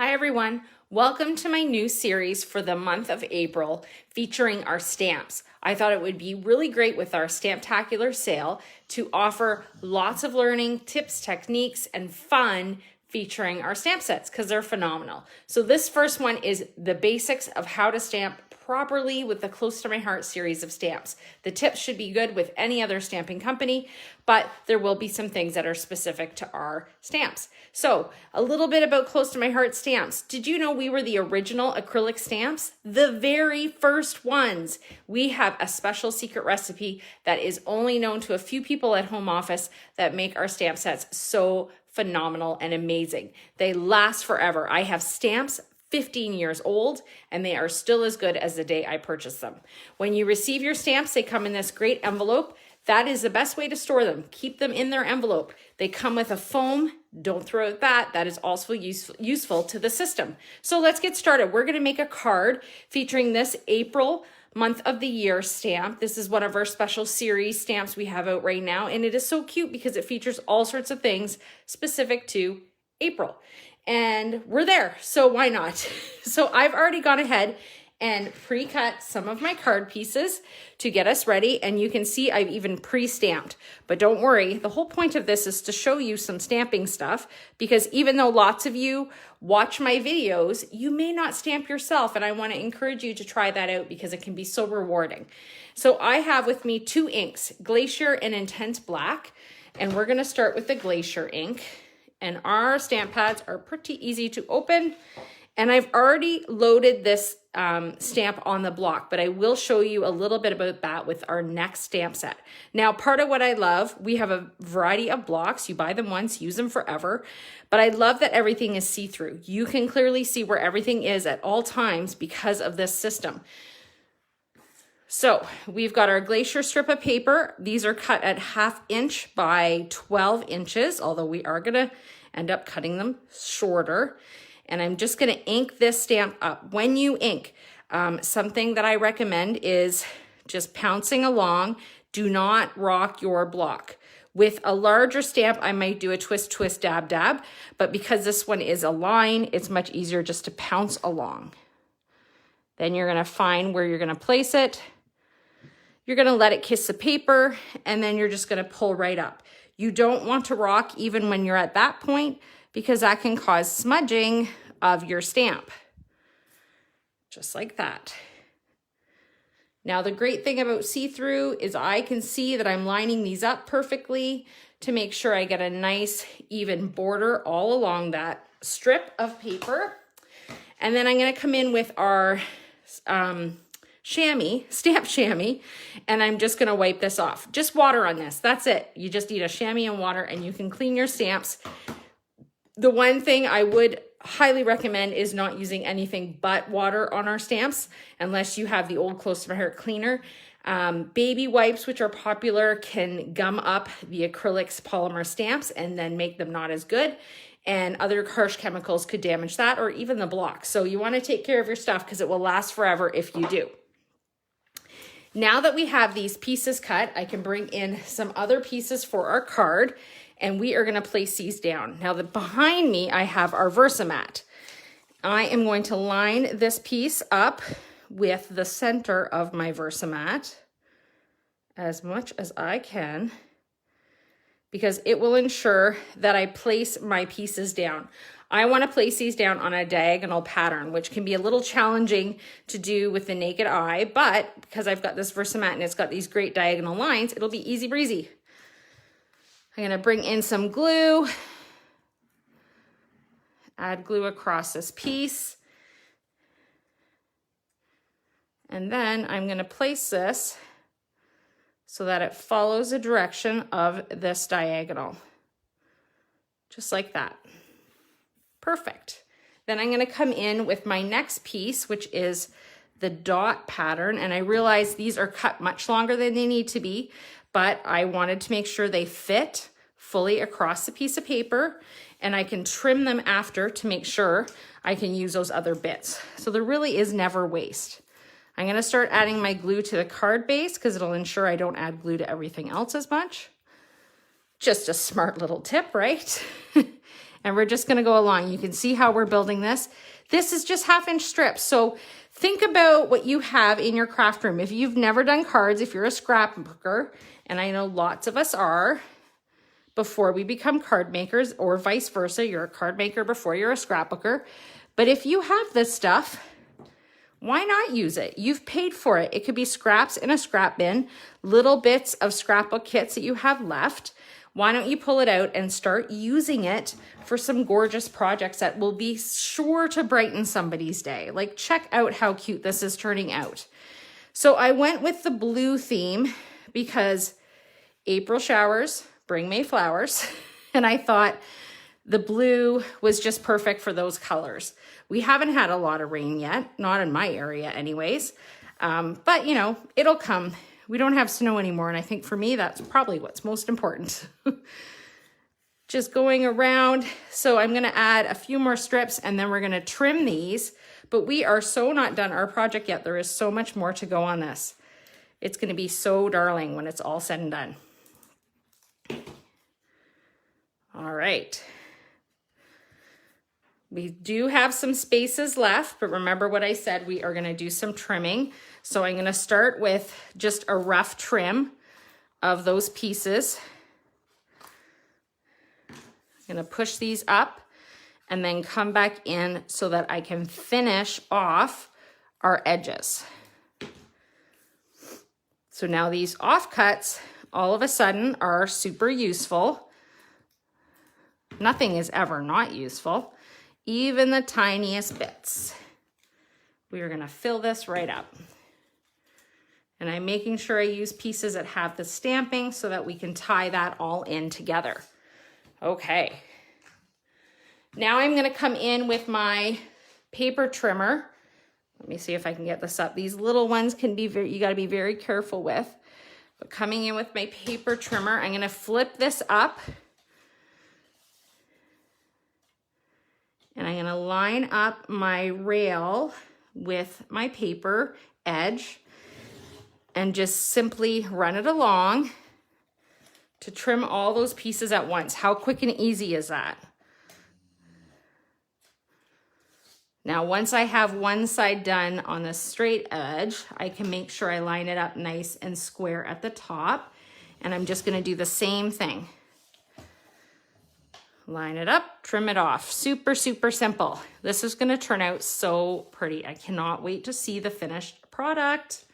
Hi everyone, welcome to my new series for the month of April featuring our stamps. I thought it would be really great with our Stamptacular sale to offer lots of learning, tips, techniques, and fun featuring our stamp sets because they're phenomenal. So this first one is the basics of how to stamp properly with the Close to My Heart series of stamps. The tips should be good with any other stamping company, but there will be some things that are specific to our stamps. So a little bit about Close to My Heart stamps. Did you know we were the original acrylic stamps? The very first ones. We have a special secret recipe that is only known to a few people at home office that make our stamp sets so phenomenal and amazing. They last forever. I have stamps 15 years old, and they are still as good as the day I purchased them. When you receive your stamps, they come in this great envelope. That is the best way to store them. Keep them in their envelope. They come with a foam. Don't throw out that. That is also useful to the system. So let's get started. We're going to make a card featuring this April month of the year stamp. This is one of our special series stamps we have out right now, and it is so cute because it features all sorts of things specific to April. And we're there, so why not? So I've already gone ahead and pre-cut some of my card pieces to get us ready, and you can see I've even pre-stamped. But don't worry, the whole point of this is to show you some stamping stuff, because even though lots of you watch my videos, you may not stamp yourself, and I want to encourage you to try that out because it can be so rewarding. So I have with me two inks, Glacier and Intense Black, and we're going to start with the Glacier ink. And our stamp pads are pretty easy to open. And I've already loaded this stamp on the block, but I will show you a little bit about that with our next stamp set. Now, part of what I love, we have a variety of blocks. You buy them once, use them forever. But I love that everything is see-through. You can clearly see where everything is at all times because of this system. So we've got our Glacier strip of paper. These are cut at 1/2 inch by 12 inches, although we are gonna end up cutting them shorter. And I'm just gonna ink this stamp up. When you ink, something that I recommend is just pouncing along. Do not rock your block. With a larger stamp, I might do a twist, twist, dab, dab. But because this one is a line, it's much easier just to pounce along. Then you're gonna find where you're gonna place it. You're gonna let it kiss the paper, and then you're just gonna pull right up. You don't want to rock even when you're at that point, because that can cause smudging of your stamp. Just like that. Now, the great thing about see-through is I can see that I'm lining these up perfectly to make sure I get a nice even border all along that strip of paper. And then I'm gonna come in with our stamp chamois, and I'm just gonna wipe this off. Just water on this, that's it. You just need a chamois and water and you can clean your stamps. The one thing I would highly recommend is not using anything but water on our stamps unless you have the old Close to My Heart cleaner. Baby wipes, which are popular, can gum up the acrylics polymer stamps and then make them not as good. And other harsh chemicals could damage that, or even the block. So you want to take care of your stuff because it will last forever if you do. Now that we have these pieces cut, I can bring in some other pieces for our card, and we are going to place these down. Now, behind me, I have our Versamat. I am going to line this piece up with the center of my Versamat as much as I can, because it will ensure that I place my pieces down. I want to place these down on a diagonal pattern, which can be a little challenging to do with the naked eye, but because I've got this Versamat and it's got these great diagonal lines, it'll be easy breezy. I'm going to bring in some glue, add glue across this piece, and then I'm going to place this so that it follows the direction of this diagonal, just like that. Perfect. Then I'm going to come in with my next piece, which is the dot pattern, and I realize these are cut much longer than they need to be, but I wanted to make sure they fit fully across the piece of paper, and I can trim them after to make sure I can use those other bits. So there really is never waste. I'm going to start adding my glue to the card base because it'll ensure I don't add glue to everything else as much. Just a smart little tip, right? and we're just gonna go along. You can see how we're building this. This is just 1/2-inch strips. So think about what you have in your craft room. If you've never done cards, if you're a scrapbooker, and I know lots of us are, before we become card makers, or vice versa, you're a card maker before you're a scrapbooker. But if you have this stuff, why not use it? You've paid for it. It could be scraps in a scrap bin, little bits of scrapbook kits that you have left. Why don't you pull it out and start using it for some gorgeous projects that will be sure to brighten somebody's day? Like, check out how cute this is turning out. So I went with the blue theme because April showers bring May flowers. And I thought the blue was just perfect for those colors. We haven't had a lot of rain yet, not in my area anyways. But you know, it'll come. We don't have snow anymore. And I think for me, that's probably what's most important. Just going around. So I'm gonna add a few more strips and then we're gonna trim these, but we are so not done our project yet. There is so much more to go on this. It's gonna be so darling when it's all said and done. All right. We do have some spaces left, but remember what I said, we are gonna do some trimming. So I'm gonna start with just a rough trim of those pieces. I'm gonna push these up and then come back in so that I can finish off our edges. So now these offcuts all of a sudden are super useful. Nothing is ever not useful. Even the tiniest bits. We are gonna fill this right up. And I'm making sure I use pieces that have the stamping so that we can tie that all in together. Okay. Now I'm gonna come in with my paper trimmer. Let me see if I can get this up. These little ones can be you gotta be very careful with. But coming in with my paper trimmer, I'm gonna flip this up. And I'm gonna line up my rail with my paper edge and just simply run it along to trim all those pieces at once. How quick and easy is that? Now, once I have one side done on the straight edge, I can make sure I line it up nice and square at the top. And I'm just gonna do the same thing. Line it up, trim it off. Super, super simple. This is gonna turn out so pretty. I cannot wait to see the finished product.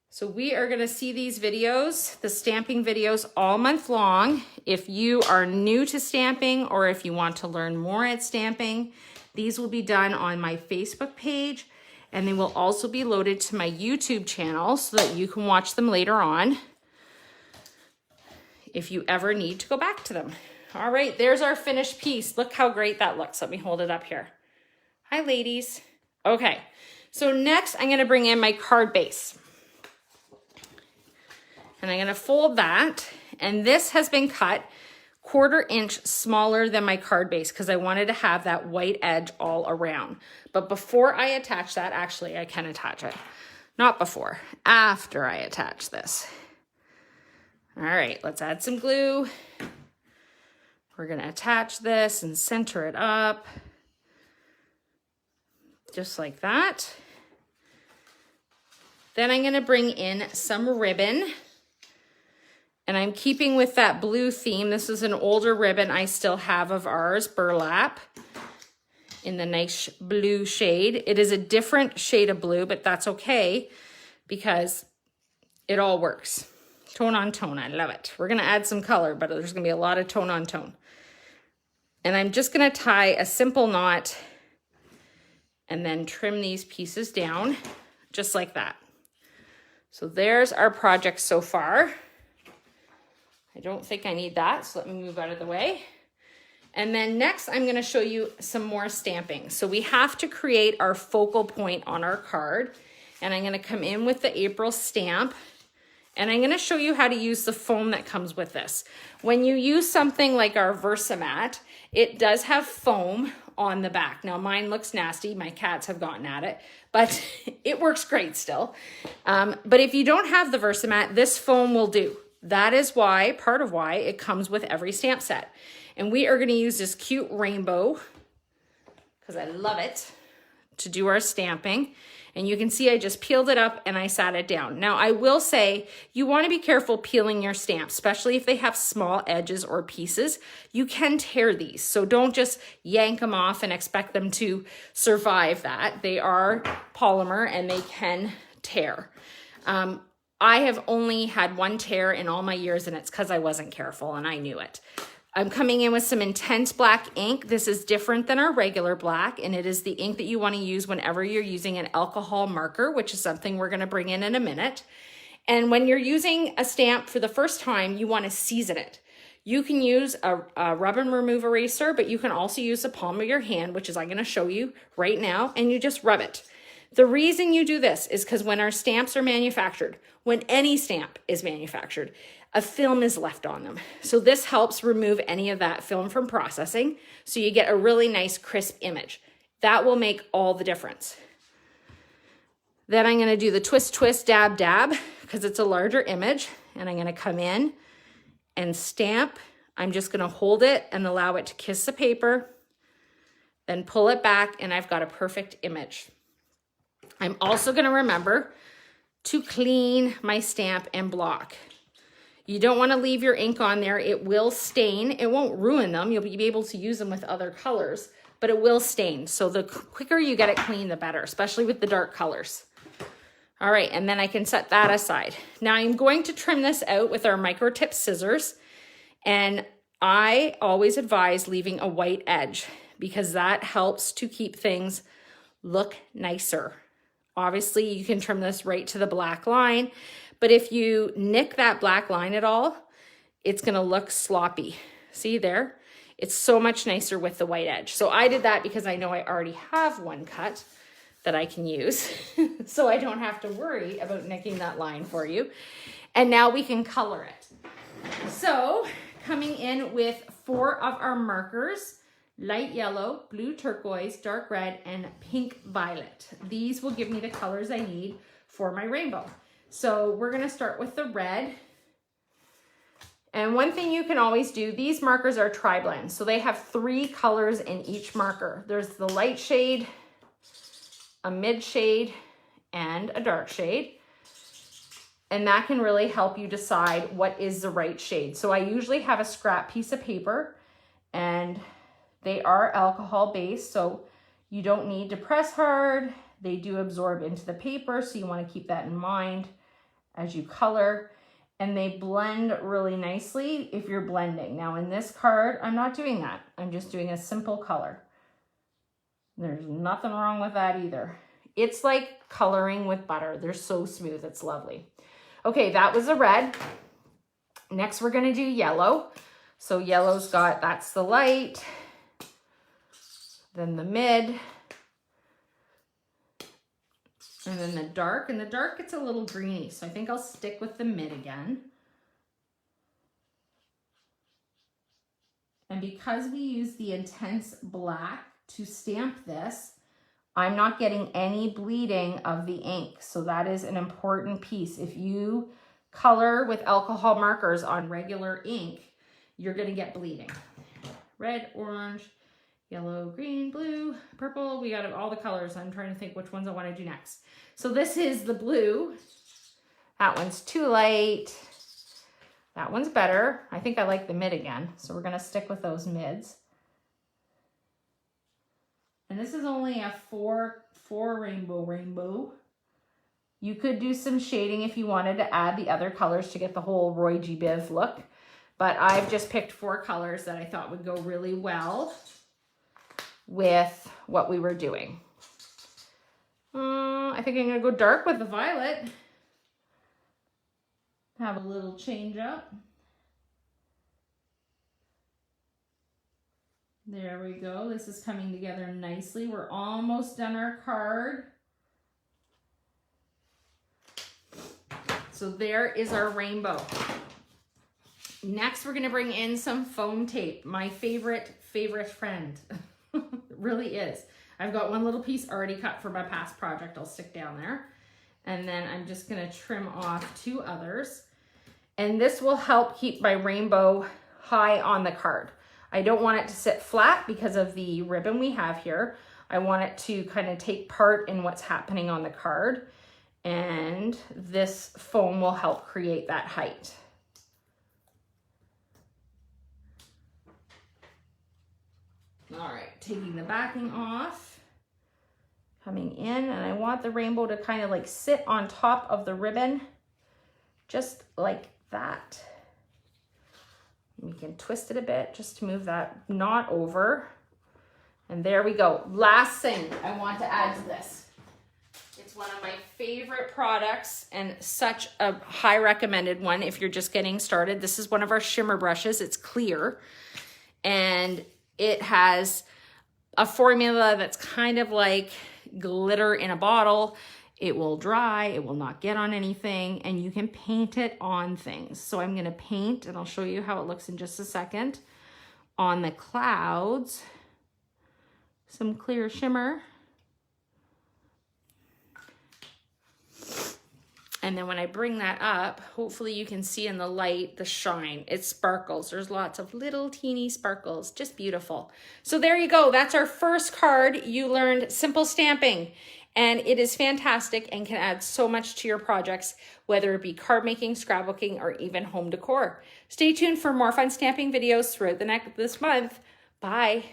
So we are gonna see these videos, the stamping videos, all month long. If you are new to stamping or if you want to learn more at stamping, these will be done on my Facebook page and they will also be loaded to my YouTube channel so that you can watch them later on if you ever need to go back to them. All right, there's our finished piece. Look how great that looks. Let me hold it up here. Hi, ladies. Okay, so next I'm gonna bring in my card base. And I'm gonna fold that, and this has been cut 1/4 inch smaller than my card base because I wanted to have that white edge all around. But before I attach that, actually I can attach it. Not before, after I attach this. All right, let's add some glue. We're gonna attach this and center it up. Just like that. Then I'm gonna bring in some ribbon. And I'm keeping with that blue theme. This is an older ribbon I still have of ours, burlap, in the nice blue shade. It is a different shade of blue, but that's okay because it all works. Tone on tone, I love it. We're gonna add some color, but there's gonna be a lot of tone on tone. And I'm just gonna tie a simple knot and then trim these pieces down just like that. So there's our project so far. I don't think I need that, so let me move out of the way. And then next, I'm gonna show you some more stamping. So we have to create our focal point on our card, and I'm gonna come in with the April stamp, and I'm gonna show you how to use the foam that comes with this. When you use something like our Versamat, it does have foam on the back. Now mine looks nasty, my cats have gotten at it, but it works great still. But if you don't have the Versamat, this foam will do. That is why, part of why it comes with every stamp set. And we are gonna use this cute rainbow, because I love it, to do our stamping. And you can see I just peeled it up and I sat it down. Now I will say you want to be careful peeling your stamps, especially if they have small edges or pieces. You can tear these, so don't just yank them off and expect them to survive that. They are polymer and they can tear. I have only had one tear in all my years, and it's because I wasn't careful and I knew it. I'm coming in with some intense black ink. This is different than our regular black, and it is the ink that you want to use whenever you're using an alcohol marker, which is something we're going to bring in a minute. And when you're using a stamp for the first time, you want to season it. You can use a rub and remove eraser, but you can also use the palm of your hand, which is I'm going to show you right now, and you just rub it. The reason you do this is because when our stamps are manufactured, when any stamp is manufactured, a film is left on them. So this helps remove any of that film from processing, so you get a really nice crisp image. That will make all the difference. Then I'm gonna do the twist, twist, dab, dab, because it's a larger image, and I'm gonna come in and stamp. I'm just gonna hold it and allow it to kiss the paper, then pull it back, and I've got a perfect image. I'm also gonna remember to clean my stamp and block. You don't want to leave your ink on there. It will stain. It won't ruin them. You'll be able to use them with other colors, but it will stain. So the quicker you get it clean, the better, especially with the dark colors. All right, and then I can set that aside. Now I'm going to trim this out with our micro tip scissors, and I always advise leaving a white edge because that helps to keep things look nicer. Obviously, you can trim this right to the black line, but if you nick that black line at all, it's gonna look sloppy. See there? It's so much nicer with the white edge. So I did that because I know I already have one cut that I can use, so I don't have to worry about nicking that line for you. And now we can color it. So coming in with 4 of our markers, light yellow, blue turquoise, dark red, and pink violet. These will give me the colors I need for my rainbow. So we're gonna start with the red. And one thing you can always do, these markers are tri-blend. So they have 3 colors in each marker. There's the light shade, a mid shade, and a dark shade. And that can really help you decide what is the right shade. So I usually have a scrap piece of paper, and they are alcohol based, so you don't need to press hard. They do absorb into the paper, so you want to keep that in mind as you color. And they blend really nicely if you're blending. Now in this card, I'm not doing that. I'm just doing a simple color. There's nothing wrong with that either. It's like coloring with butter. They're so smooth, it's lovely. Okay, that was a red. Next, we're gonna do yellow. So yellow's got, that's the light, then the mid, and then the dark. And the dark gets a little greeny, so I think I'll stick with the mid again. And because we use the intense black to stamp this, I'm not getting any bleeding of the ink. So that is an important piece. If you color with alcohol markers on regular ink, you're gonna get bleeding. Red, orange, yellow, green, blue, purple. We got all the colors. I'm trying to think which ones I want to do next. So this is the blue. That one's too light. That one's better. I think I like the mid again. So we're going to stick with those mids. And this is only a four rainbow. You could do some shading if you wanted to add the other colors to get the whole Roy G. Biv look. But I've just picked 4 colors that I thought would go really well with what we were doing. I think I'm gonna go dark with the violet. Have a little change up. There we go. This is coming together nicely. We're almost done our card. So there is our rainbow. Next, we're gonna bring in some foam tape. My favorite friend. It really is. I've got one little piece already cut for my past project I'll stick down there. And then I'm just gonna trim off 2 others. And this will help keep my rainbow high on the card. I don't want it to sit flat because of the ribbon we have here. I want it to kind of take part in what's happening on the card. And this foam will help create that height. All right, taking the backing off, coming in, and I want the rainbow to kind of like sit on top of the ribbon, just like that. We can twist it a bit just to move that knot over. And there we go. Last thing I want to add to this. It's one of my favorite products and such a high recommended one if you're just getting started. This is one of our shimmer brushes. It's clear and it has a formula that's kind of like glitter in a bottle. It will dry, it will not get on anything, and you can paint it on things. So I'm gonna paint, and I'll show you how it looks in just a second, on the clouds, some clear shimmer. And then when I bring that up, hopefully you can see in the light the shine. It sparkles. There's lots of little teeny sparkles, just beautiful. So there you go. That's our first card. You learned simple stamping, and it is fantastic and can add so much to your projects, whether it be card making, scrapbooking, or even home decor. Stay tuned for more fun stamping videos throughout this month. Bye.